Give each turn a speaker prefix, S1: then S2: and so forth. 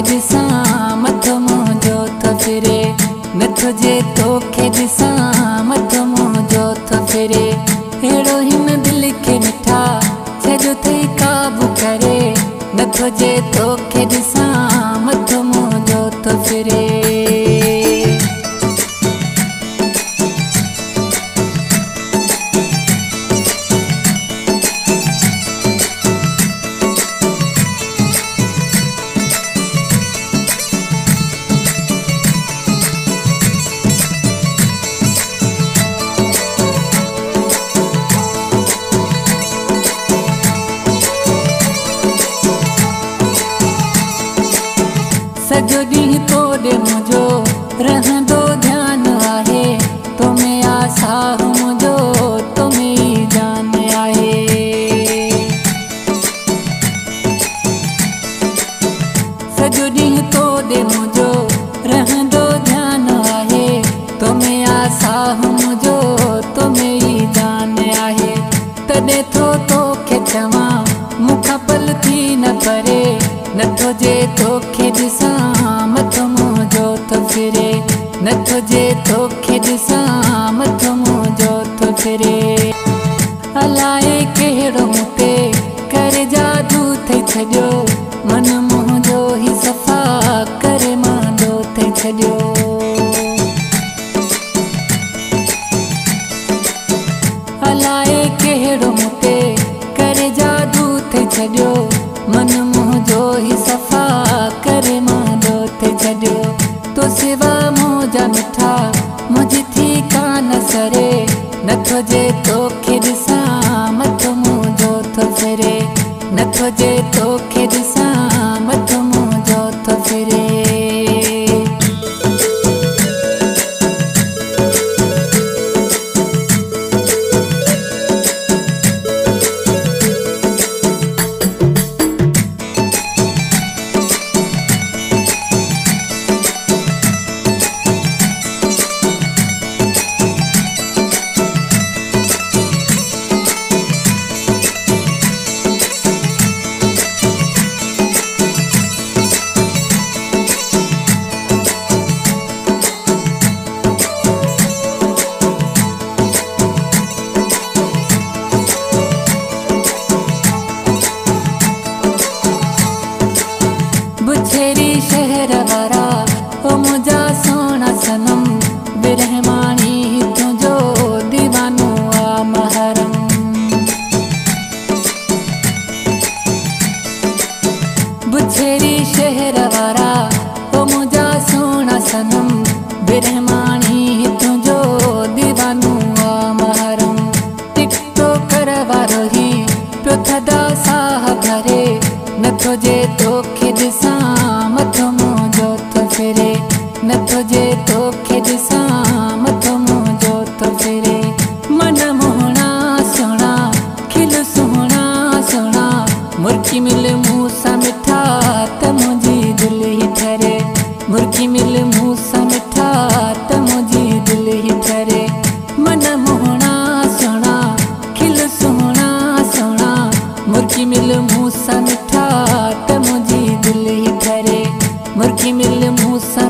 S1: दिसां मथो मुंहिंजो थो फिरे, नथो जे तोखे ॾिसां मथो मुंहिंजो थो फिरे। अहिड़ो हिन दिलि खे मिठा छॾो थई काबू करे, नथो जे तोखे ॾिसां मथो मुंहिंजो थो फिरे। सॼो ॾींहुं तोॾे मुंहिंजो रहंदो ध्यानु आहे, तो में आसाह मुंहिंजो तो में ई जान आहे। सॼो ॾींहुं तोॾे मुंहिंजो रहंदो ध्यानु आहे, तो में आसाह मुंहिंजो तो में ई जान आहे। तॾहिं थो तोखे चवां मूंखां पल थी न परे, नथो जे तोखे ॾिसां मथो मुंहिंजो थो फिरे, नथो जे तोखे ॾिसां मथो मुंहिंजो थो फिरे। अलाए कहिड़ो मूं ते करे जादू थई छॾियो, मन मुंहिंजो ई सफ़ा करे मांदो थई छॾियो। अलाए कहिड़ो मूं ते करे जादू थई छॾियो, मन मुंहिंजो ई सफ़ा करे मांदो थई छॾियो। तो सिवा मुंहिंजा मिठा मुंहिंजी थी कान सरे, नथो जे तोखे ॾिसां मथो मुंहिंजो थो फिरे, नथो जे तोखे ॾिसां मथो मुंहिंजो थो फिरे। बुछेरी शहर वारा ओ मुंहिंजा सोना सनम, बिरहमानी तुंहिंजो दीवानो आ महरम। बुछेरी शहर वारा ओ मुंहिंजा सोना सनम, बिरहमानी तुंहिंजो दीवानो आ महरम। टिकटो कर वारो ही पियो थदा साह भरे, नथो जे तोखे ॾिसां मथो मुंहिंजो थो फिरे, नथो जे तोखे ॾिसां मथो मुंहिंजो थो फिरे। मन मोहणा सुहिणा खिल सुहिणा सुहिणा, मुर्गी मिल मूं सां मिठा त मुंहिंजी दिलि ई ठरे, मुर्गी मिल मूं सां मिठा त मुंहिंजी दिलि ई ठरे। मन मोहणा सुहिणा खिल सुहिणा सुहिणा, मुर्गी मिल मूं सां मिठा त मुंहिंजी दिलि ई ठरे, मुर्गी मिल मूं सां